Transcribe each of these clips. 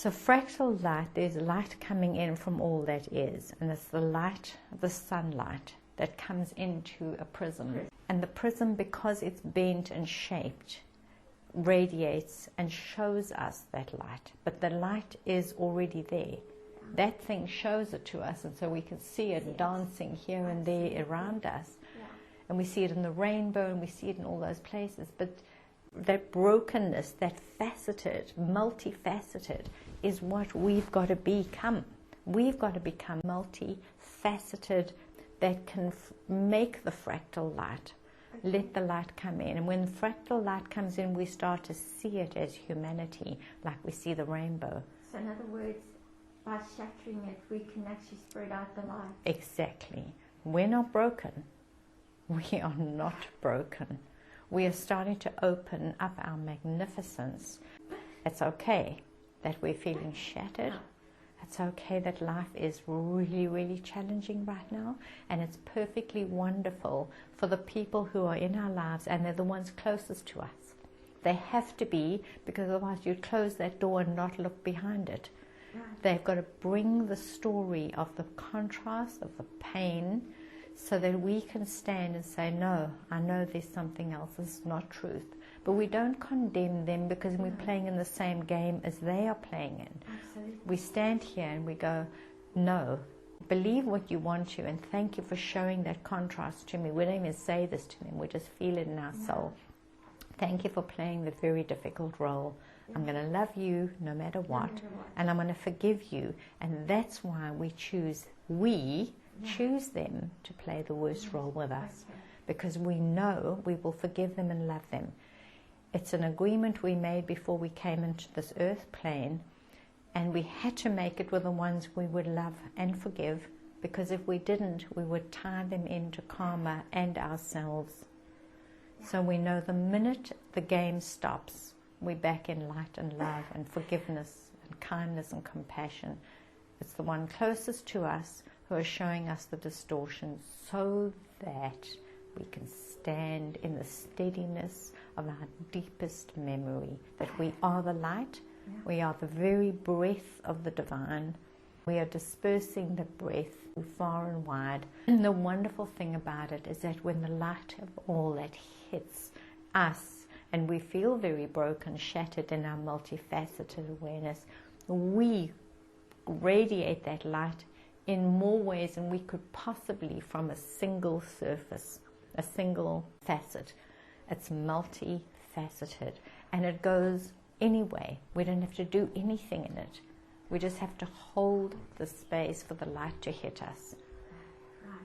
So fractal light, there's light coming in from all that is, and it's the light, the sunlight that comes into a prism. And the prism, because it's bent and shaped, radiates and shows us that light. But the light is already there. That thing shows it to us, and so we can see it dancing here and there around us. And we see it in the rainbow, and we see it in all those places. But that brokenness, that faceted, multifaceted, is what we've got to become. We've got to become multifaceted, that can make the fractal light, let the light come in. And when the fractal light comes in, we start to see it as humanity, like we see the rainbow. So in other words, by shattering it, we can actually spread out the light. Exactly. We're not broken. We are not broken. We are starting to open up our magnificence. It's okay that we're feeling shattered. It's okay that life is really, really challenging right now, and it's perfectly wonderful for the people who are in our lives, and they're the ones closest to us. They have to be, because otherwise you'd close that door and not look behind it. Right. They've got to bring the story of the contrast, of the pain, so that we can stand and say, no, I know there's something else, this is not truth. But we don't condemn them, because we're playing in the same game as they are playing in. Absolutely. We stand here and we go, no, believe what you want to, and thank you for showing that contrast to me. We don't even say this to them, we just feel it in our soul. Thank you for playing the very difficult role. I'm going to love you no matter what, and I'm going to forgive you. And that's why we choose them to play the worst role with us, because we know we will forgive them and love them. It's an agreement we made before we came into this earth plane, and we had to make it with the ones we would love and forgive, because if we didn't, we would tie them into karma and ourselves. So we know the minute the game stops, we're back in light and love and forgiveness and kindness and compassion. It's the one closest to us who are showing us the distortion, so that we can stand in the steadiness of our deepest memory, that we are the light, we are the very breath of the divine, we are dispersing the breath far and wide. And the wonderful thing about it is that when the light of all that hits us, and we feel very broken, shattered in our multifaceted awareness, we radiate that light in more ways than we could possibly from a single surface, a single facet. It's multifaceted, and it goes anyway. We don't have to do anything in it. We just have to hold the space for the light to hit us,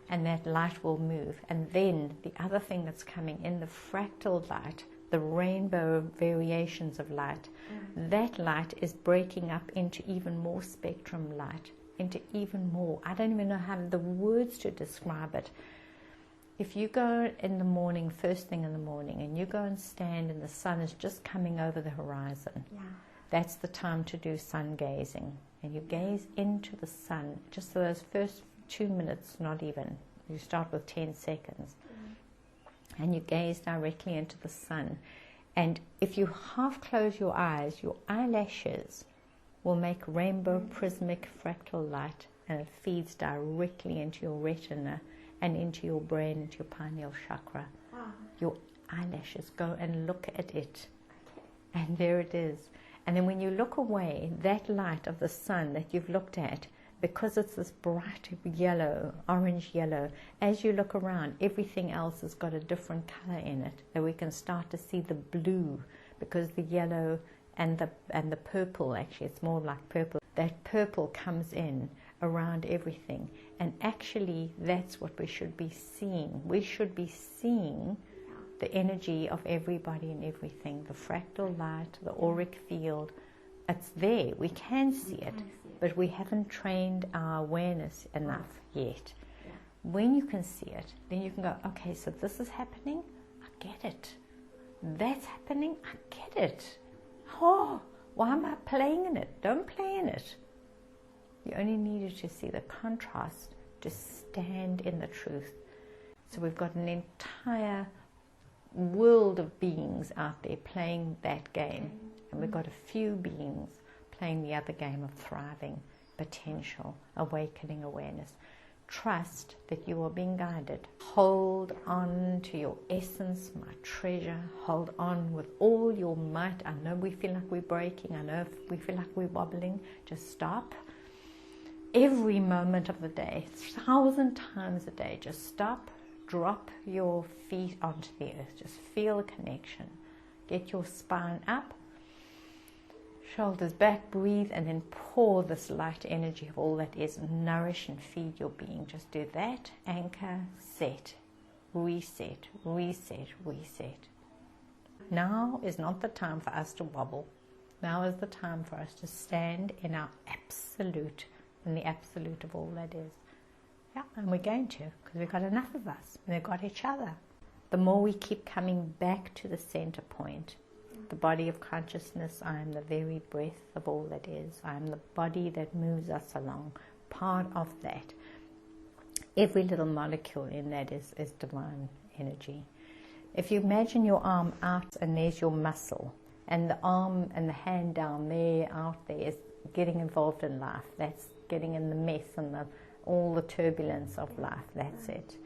and that light will move. And then the other thing that's coming in, the fractal light, the rainbow variations of light, that light is breaking up into even more spectrum light, into even more. I don't even know how the words to describe it. If you go in the morning, first thing in the morning, and you go and stand and the sun is just coming over the horizon, that's the time to do sun gazing. And you gaze into the sun, just for those first 2 minutes, not even. You start with 10 seconds. And you gaze directly into the sun. And if you half close your eyes, your eyelashes will make rainbow prismatic fractal light, and it feeds directly into your retina and into your brain, into your pineal chakra. Your eyelashes, go and look at it. And there it is. And then when you look away, that light of the sun that you've looked at, because it's this bright yellow, orange yellow, as you look around, everything else has got a different color in it. And we can start to see the blue, because the yellow and the purple, actually it's more like purple, that purple comes in around everything. And actually that's what we should be seeing. We should be seeing the energy of everybody and everything, the fractal light, the auric field. It's there, we can see it, but we haven't trained our awareness enough yet. When you can see it, then you can go, okay, so this is happening, I get it. That's happening, I get it. Oh, why am I playing in it? Don't play in it. You only needed to see the contrast, to stand in the truth. So we've got an entire world of beings out there playing that game, and we've got a few beings playing the other game of thriving, potential, awakening awareness. Trust that you are being guided. Hold on to your essence, my treasure. Hold on with all your might. I know we feel like we're breaking. I know we feel like we're wobbling. Just stop. Every moment of the day, 1,000 times a day, just stop. Drop your feet onto the earth. Just feel the connection. Get your spine up. Shoulders back, breathe, and then pour this light energy of all that is. Nourish and feed your being. Just do that. Anchor, set, reset, reset, reset. Now is not the time for us to wobble. Now is the time for us to stand in our absolute, in the absolute of all that is. Yeah, and we're going to, because we've got enough of us, and we've got each other. The more we keep coming back to the center point, the body of consciousness, I am the very breath of all that is. I am the body that moves us along, part of that. Every little molecule in that is divine energy. If you imagine your arm out and there's your muscle, and the arm and the hand down there, out there, is getting involved in life. That's getting in the mess and all the turbulence of life. That's it.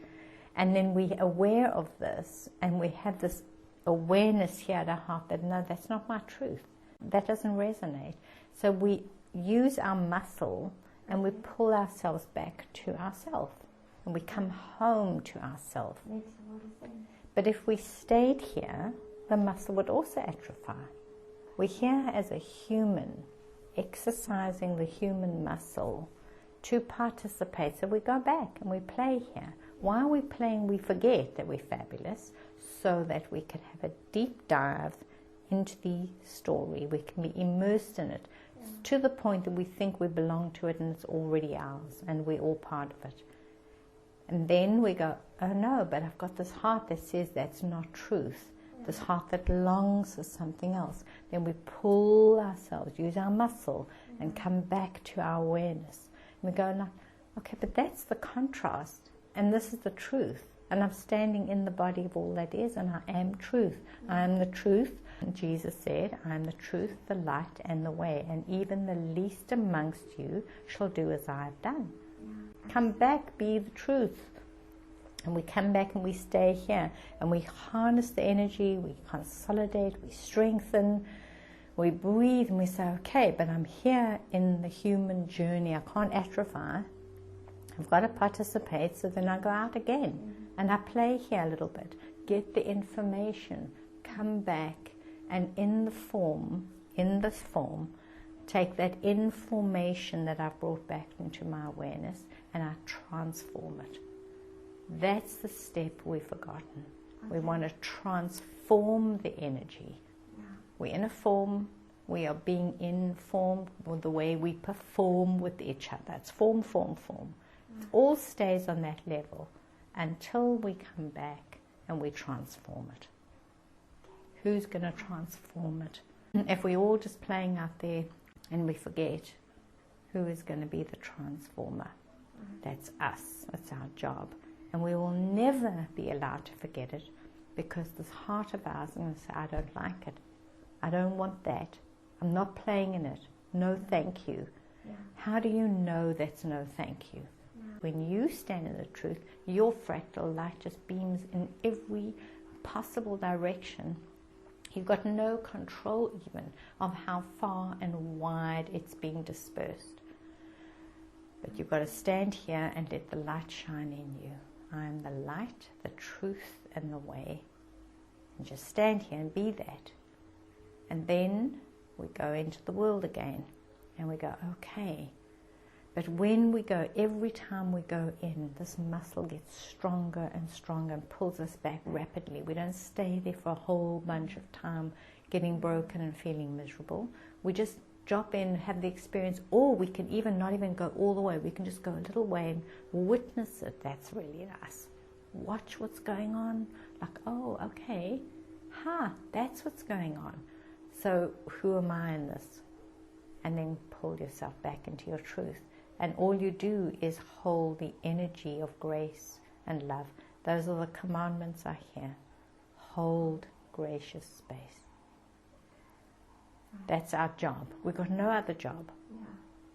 And then we're aware of this, and we have this awareness here at our heart that no, that's not my truth. That doesn't resonate. So we use our muscle and we pull ourselves back to ourselves, and we come home to ourselves. Makes a lot of sense. But if we stayed here, the muscle would also atrophy. We're here as a human, exercising the human muscle to participate. So we go back and we play here. While we're playing, we forget that we're fabulous, so that we can have a deep dive into the story. We can be immersed in it to the point that we think we belong to it and it's already ours and we're all part of it. And then we go, oh no, but I've got this heart that says that's not truth. This heart that longs for something else. Then we pull ourselves, use our muscle, and come back to our awareness. And we go like, okay, but that's the contrast, and this is the truth. And I'm standing in the body of all that is, and I am truth. I am the truth. And Jesus said, I am the truth, the light, and the way. And even the least amongst you shall do as I have done. Come back, be the truth. And we come back and we stay here. And we harness the energy, we consolidate, we strengthen, we breathe, and we say, okay, but I'm here in the human journey. I can't atrophy. I've got to participate, so then I go out again. And I play here a little bit, get the information, come back, and in this form, take that information that I've brought back into my awareness and I transform it. That's the step we've forgotten. Okay. We want to transform the energy. Yeah. We're in a form, we are being informed with the way we perform with each other. It's form, form, form. It all stays on that level until we come back and we transform it. Who's going to transform it? If we're all just playing out there and we forget, who is going to be the transformer? That's us. That's our job. And we will never be allowed to forget it, because this heart of ours is going to say, I don't like it. I don't want that. I'm not playing in it. No thank you. Yeah. How do you know that's no thank you? When you stand in the truth, your fractal light just beams in every possible direction. You've got no control even of how far and wide it's being dispersed. But you've got to stand here and let the light shine in you. I am the light, the truth, and the way. And just stand here and be that. And then we go into the world again. And we go, okay. But when we go, every time we go in, this muscle gets stronger and stronger and pulls us back rapidly. We don't stay there for a whole bunch of time getting broken and feeling miserable. We just drop in, have the experience, or we can even not even go all the way. We can just go a little way and witness it. That's really nice. Watch what's going on. Like, oh, okay. That's what's going on. So who am I in this? And then pull yourself back into your truth. And all you do is hold the energy of grace and love. Those are the commandments I hear. Hold gracious space. That's our job. We've got no other job. Yeah.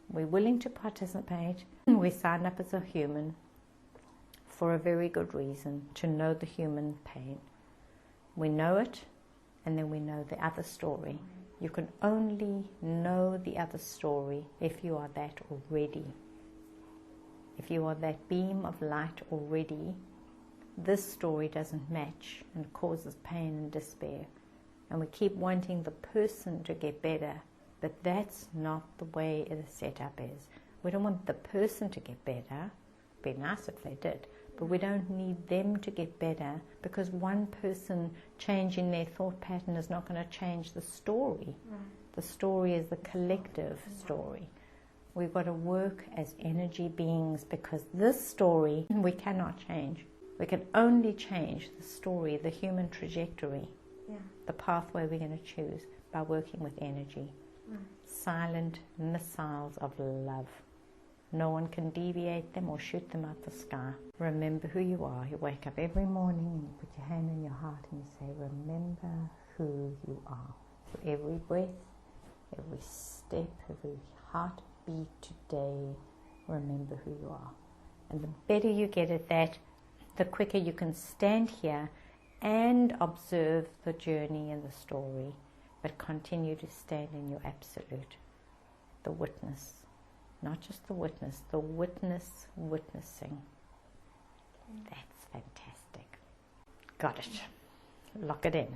We're willing to participate. We sign up as a human for a very good reason, to know the human pain. We know it, and then we know the other story. You can only know the other story if you are that already. If you are that beam of light already, this story doesn't match and causes pain and despair. And we keep wanting the person to get better, but that's not the way the setup is. We don't want the person to get better. It'd be nice if they did, but we don't need them to get better, because one person changing their thought pattern is not going to change the story. Right. The story is the collective story. We've got to work as energy beings, because this story we cannot change. We can only change the story, the human trajectory, the pathway we're going to choose, by working with energy. Right. Silent missiles of love. No one can deviate them or shoot them out the sky. Remember who you are. You wake up every morning and you put your hand on your heart and you say, remember who you are. For every breath, every step, every heartbeat today, remember who you are. And the better you get at that, the quicker you can stand here and observe the journey and the story, but continue to stand in your absolute, the witness. Not just the witness, the witness witnessing. That's fantastic. Got it. Lock it in.